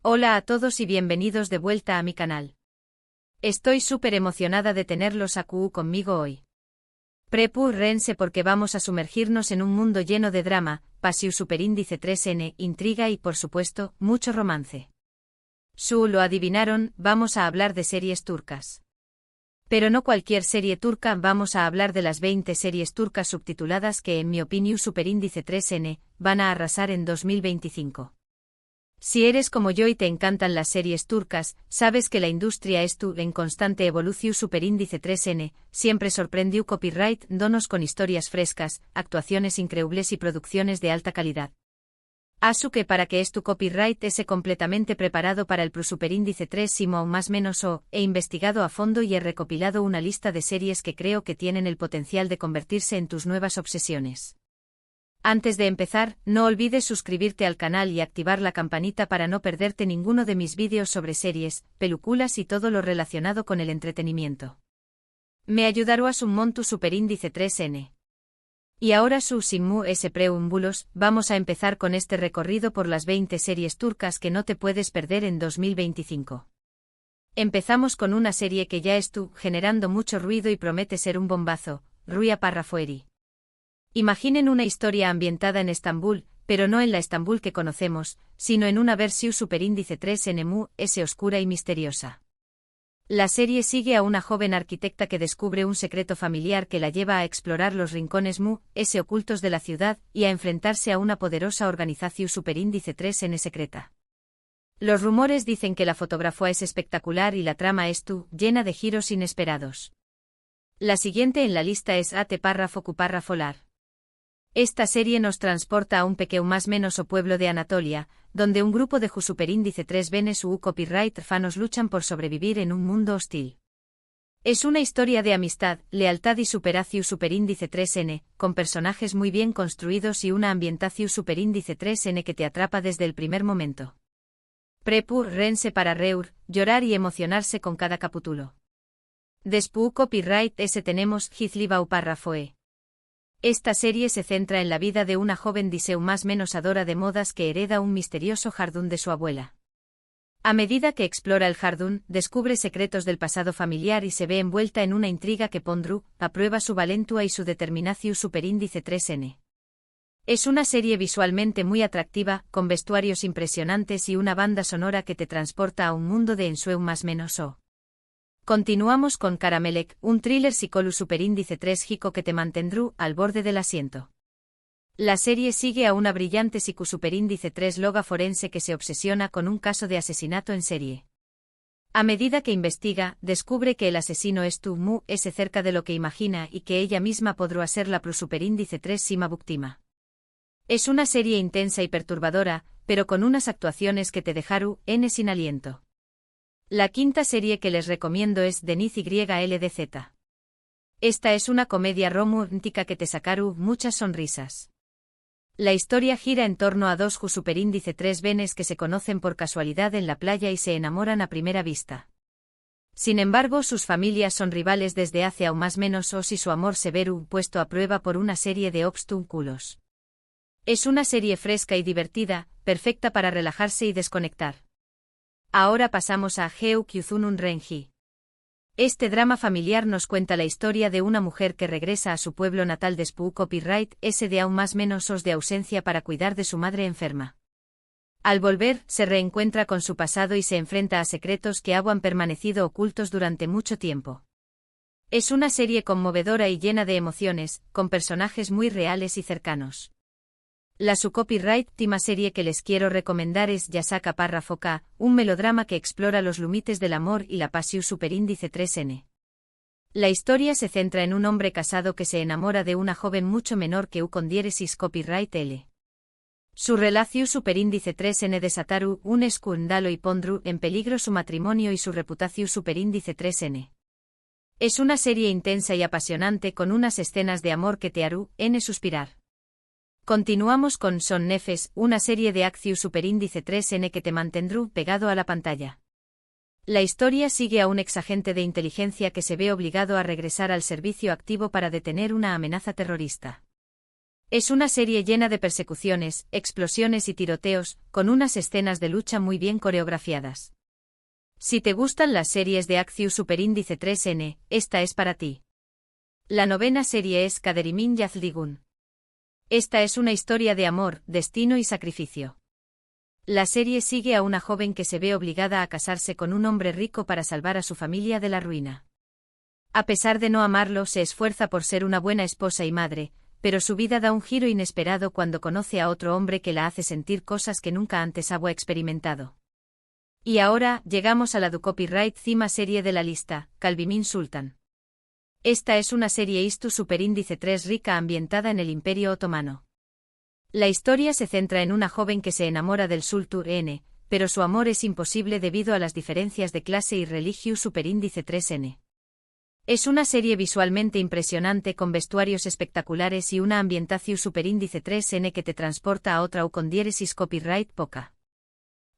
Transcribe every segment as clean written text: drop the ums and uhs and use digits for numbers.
Hola a todos y bienvenidos de vuelta a mi canal. Estoy súper emocionada de tenerlos a QU conmigo hoy. Prepárense porque vamos a sumergirnos en un mundo lleno de drama, pasión superíndice 3N, intriga y por supuesto, mucho romance. Lo adivinaron, vamos a hablar de series turcas. Pero no cualquier serie turca, vamos a hablar de las 20 series turcas subtituladas que en mi opinión superíndice 3N, van a arrasar en 2025. Si eres como yo y te encantan las series turcas, sabes que la industria en constante evolución superíndice 3N, siempre sorprendió copyright donos con historias frescas, actuaciones increíbles y producciones de alta calidad. Que para que tu copyright esté completamente preparado para el superíndice 3 simo más menos he investigado a fondo y he recopilado una lista de series que creo que tienen el potencial de convertirse en tus nuevas obsesiones. Antes de empezar, no olvides suscribirte al canal y activar la campanita para no perderte ninguno de mis vídeos sobre series, películas y todo lo relacionado con el entretenimiento. Me ayudarás un montón superíndice 3N. Y ahora sin preámbulos, vamos a empezar con este recorrido por las 20 series turcas que no te puedes perder en 2025. Empezamos con una serie que ya estuvo generando mucho ruido y promete ser un bombazo, Rüya Parrafoeri. Imaginen una historia ambientada en Estambul, pero no en la Estambul que conocemos, sino en una versión superíndice 3N oscura y misteriosa. La serie sigue a una joven arquitecta que descubre un secreto familiar que la lleva a explorar los rincones ocultos de la ciudad y a enfrentarse a una poderosa organización superíndice 3N secreta. Los rumores dicen que la fotografía es espectacular y la trama llena de giros inesperados. La siguiente en la lista es Ate Párrafo Párrafolar. Esta serie nos transporta a un pequeño más menos pueblo de Anatolia, donde un grupo de superíndice 3 venes copyright fanos luchan por sobrevivir en un mundo hostil. Es una historia de amistad, lealtad y superación superíndice 3N, con personajes muy bien construidos y una ambientación superíndice 3N que te atrapa desde el primer momento. Prepárense para llorar y emocionarse con cada capítulo. Después copyright tenemos Hizlibau Parrafoe. Esta serie se centra en la vida de una joven diseu más menos adora de modas que hereda un misterioso jardín de su abuela. A medida que explora el jardín, descubre secretos del pasado familiar y se ve envuelta en una intriga que pondrá a prueba su valentua y su determinación superíndice 3N. Es una serie visualmente muy atractiva, con vestuarios impresionantes y una banda sonora que te transporta a un mundo de ensueño más menos Continuamos con Karamelek, un thriller psicólogo superíndice 3 jico que te mantendrá al borde del asiento. La serie sigue a una brillante superíndice 3 loga forense que se obsesiona con un caso de asesinato en serie. A medida que investiga, descubre que el asesino es cerca de lo que imagina y que ella misma podrá ser la superíndice 3 sima víctima. Es una serie intensa y perturbadora, pero con unas actuaciones que te dejaron sin aliento. La quinta serie que les recomiendo es Deniz YLDZ. Esta es una comedia romántica que te sacará muchas sonrisas. La historia gira en torno a dos superíndice 3 venes que se conocen por casualidad en la playa y se enamoran a primera vista. Sin embargo, sus familias son rivales desde hace aún más menos y su amor se ve puesto a prueba por una serie de obstáculos. Es una serie fresca y divertida, perfecta para relajarse y desconectar. Ahora pasamos a Geu Kyuzunun Renji. Este drama familiar nos cuenta la historia de una mujer que regresa a su pueblo natal después copyright de aún más menos de ausencia para cuidar de su madre enferma. Al volver, se reencuentra con su pasado y se enfrenta a secretos que han permanecido ocultos durante mucho tiempo. Es una serie conmovedora y llena de emociones, con personajes muy reales y cercanos. La copyright última serie que les quiero recomendar es Yasaka Párrafo K, un melodrama que explora los límites del amor y la pasión superíndice 3N. La historia se centra en un hombre casado que se enamora de una joven mucho menor que con diéresis copyright L. Su relación superíndice 3N desataru un escándalo y pondrú en peligro su matrimonio y su reputación superíndice 3N. Es una serie intensa y apasionante con unas escenas de amor que te harú suspirar. Continuamos con Son Nefes, una serie de acción superíndice 3N que te mantendrá pegado a la pantalla. La historia sigue a un exagente de inteligencia que se ve obligado a regresar al servicio activo para detener una amenaza terrorista. Es una serie llena de persecuciones, explosiones y tiroteos, con unas escenas de lucha muy bien coreografiadas. Si te gustan las series de acción superíndice 3N, esta es para ti. La novena serie es Kaderimin Yazdigun. Esta es una historia de amor, destino y sacrificio. La serie sigue a una joven que se ve obligada a casarse con un hombre rico para salvar a su familia de la ruina. A pesar de no amarlo, se esfuerza por ser una buena esposa y madre, pero su vida da un giro inesperado cuando conoce a otro hombre que la hace sentir cosas que nunca antes había experimentado. Y ahora, llegamos a la copyright cima serie de la lista, Kalbimin Sultan. Esta es una serie Istu superíndice 3 rica ambientada en el Imperio Otomano. La historia se centra en una joven que se enamora del Sultan N, pero su amor es imposible debido a las diferencias de clase y religio superíndice 3N. Es una serie visualmente impresionante con vestuarios espectaculares y una ambientación superíndice 3N que te transporta a otra U con diéresis copyright poca.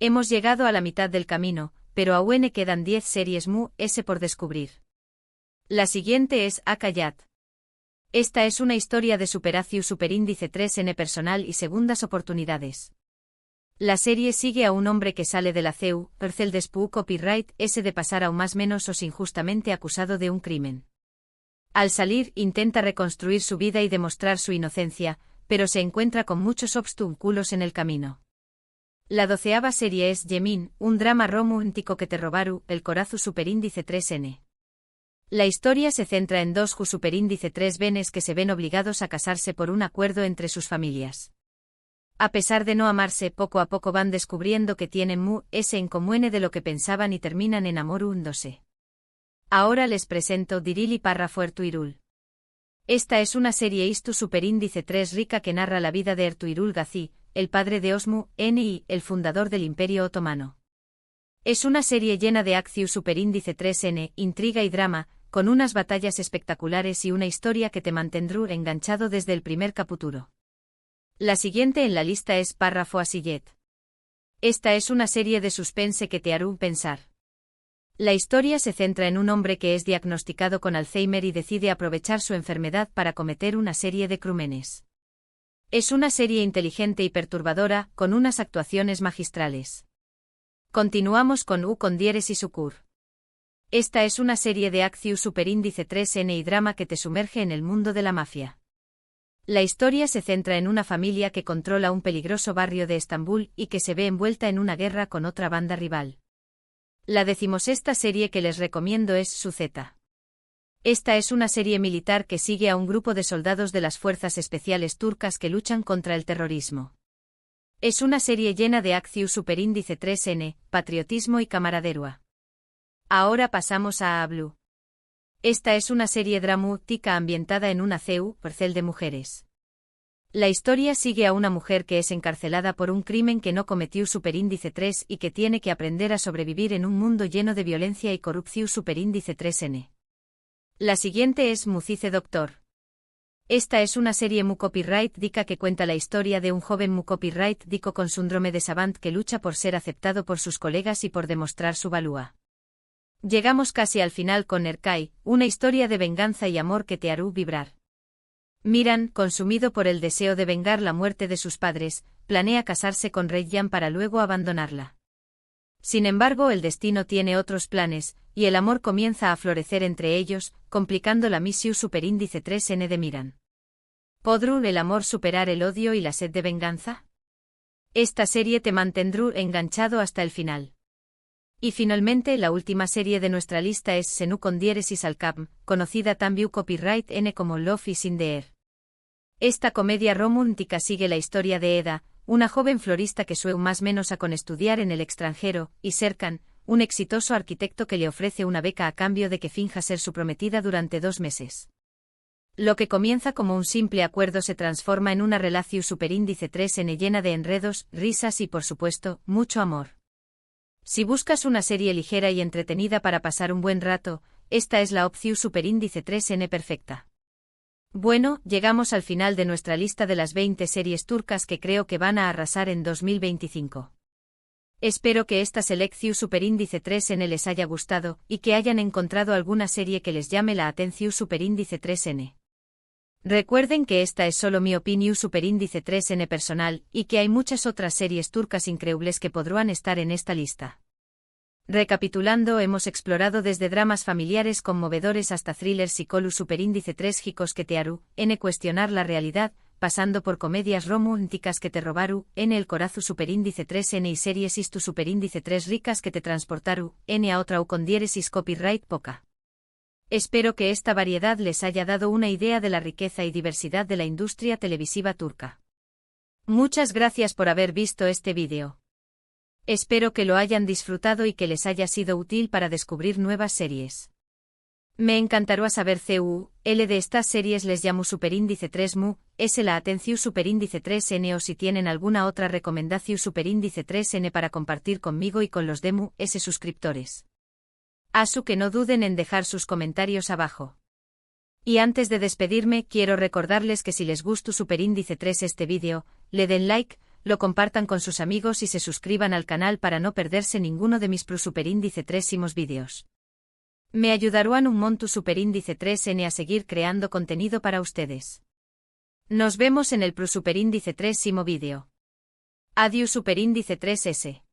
Hemos llegado a la mitad del camino, pero aún quedan 10 series S por descubrir. La siguiente es Akayat. Esta es una historia de superación superíndice 3N personal y segundas oportunidades. La serie sigue a un hombre que sale de la CEU, Percel Despu copyright S de pasar a un más menos o injustamente acusado de un crimen. Al salir, intenta reconstruir su vida y demostrar su inocencia, pero se encuentra con muchos obstáculos en el camino. La 12ª serie es Yemin, un drama romántico que te robaru, el corazu superíndice 3N. La historia se centra en dos superíndice 3 benes que se ven obligados a casarse por un acuerdo entre sus familias. A pesar de no amarse, poco a poco van descubriendo que tienen S en común de lo que pensaban y terminan enamorándose. Ahora les presento Dirili párrafo Ertuğrul. Esta es una serie Istu superíndice 3 rica que narra la vida de Ertuğrul Gazi, el padre de Osman y el fundador del Imperio Otomano. Es una serie llena de acción superíndice 3N, intriga y drama, con unas batallas espectaculares y una historia que te mantendrá enganchado desde el primer capítulo. La siguiente en la lista es Párrafo Asillet. Esta es una serie de suspense que te hará pensar. La historia se centra en un hombre que es diagnosticado con Alzheimer y decide aprovechar su enfermedad para cometer una serie de crímenes. Es una serie inteligente y perturbadora, con unas actuaciones magistrales. Continuamos con U con diéresis Ukur. Esta es una serie de acción superíndice 3N y drama que te sumerge en el mundo de la mafia. La historia se centra en una familia que controla un peligroso barrio de Estambul y que se ve envuelta en una guerra con otra banda rival. La 16ª serie que les recomiendo es Suzeta. Esta es una serie militar que sigue a un grupo de soldados de las fuerzas especiales turcas que luchan contra el terrorismo. Es una serie llena de acción superíndice 3N, patriotismo y camaradería. Ahora pasamos a Ablu. Esta es una serie dramática ambientada en una CEU, Percel de mujeres. La historia sigue a una mujer que es encarcelada por un crimen que no cometió superíndice 3 y que tiene que aprender a sobrevivir en un mundo lleno de violencia y corrupción superíndice 3N. La siguiente es Mucice Doctor. Esta es una serie copyright dica que cuenta la historia de un joven copyright dico con síndrome de Savant que lucha por ser aceptado por sus colegas y por demostrar su valía. Llegamos casi al final con Erkay, una historia de venganza y amor que te hará vibrar. Miran, consumido por el deseo de vengar la muerte de sus padres, planea casarse con Reyyan para luego abandonarla. Sin embargo, el destino tiene otros planes, y el amor comienza a florecer entre ellos, complicando la misión superíndice 3N de Miran. ¿Podrá el amor superar el odio y la sed de venganza? Esta serie te mantendrá enganchado hasta el final. Y finalmente la última serie de nuestra lista es Senu con diéresis Alcam, conocida también copyright N como Love is in the Air. Esta comedia romántica sigue la historia de Eda, una joven florista que sueña más menos a con estudiar en el extranjero, y Serkan, un exitoso arquitecto que le ofrece una beca a cambio de que finja ser su prometida durante 2 meses. Lo que comienza como un simple acuerdo se transforma en una relación superíndice 3N llena de enredos, risas y por supuesto, mucho amor. Si buscas una serie ligera y entretenida para pasar un buen rato, esta es la opción superíndice 3N perfecta. Bueno, llegamos al final de nuestra lista de las 20 series turcas que creo que van a arrasar en 2025. Espero que esta selección superíndice 3N les haya gustado y que hayan encontrado alguna serie que les llame la atención superíndice 3N. Recuerden que esta es solo mi opinión superíndice 3N personal, y que hay muchas otras series turcas increíbles que podrán estar en esta lista. Recapitulando, hemos explorado desde dramas familiares conmovedores hasta thrillers psicológicos superíndice 3 gicos que te harú, n cuestionar la realidad, pasando por comedias románticas que te robaru, n el corazu superíndice 3N y series istu superíndice 3 ricas que te transportaru, n a otra u con diéresis copyright poca. Espero que esta variedad les haya dado una idea de la riqueza y diversidad de la industria televisiva turca. Muchas gracias por haber visto este vídeo. Espero que lo hayan disfrutado y que les haya sido útil para descubrir nuevas series. Me encantará saber L de estas series les llamo superíndice 3 mu, es la atención superíndice 3N o si tienen alguna otra recomendación superíndice 3N para compartir conmigo y con los demu, S suscriptores. Asu que no duden en dejar sus comentarios abajo. Y antes de despedirme, quiero recordarles que si les gustó superíndice 3 este vídeo, le den like, lo compartan con sus amigos y se suscriban al canal para no perderse ninguno de mis superíndice 3 vídeos. Me ayudarán un montón superíndice 3N a seguir creando contenido para ustedes. Nos vemos en el superíndice 3 vídeo. Adiós superíndice 3S.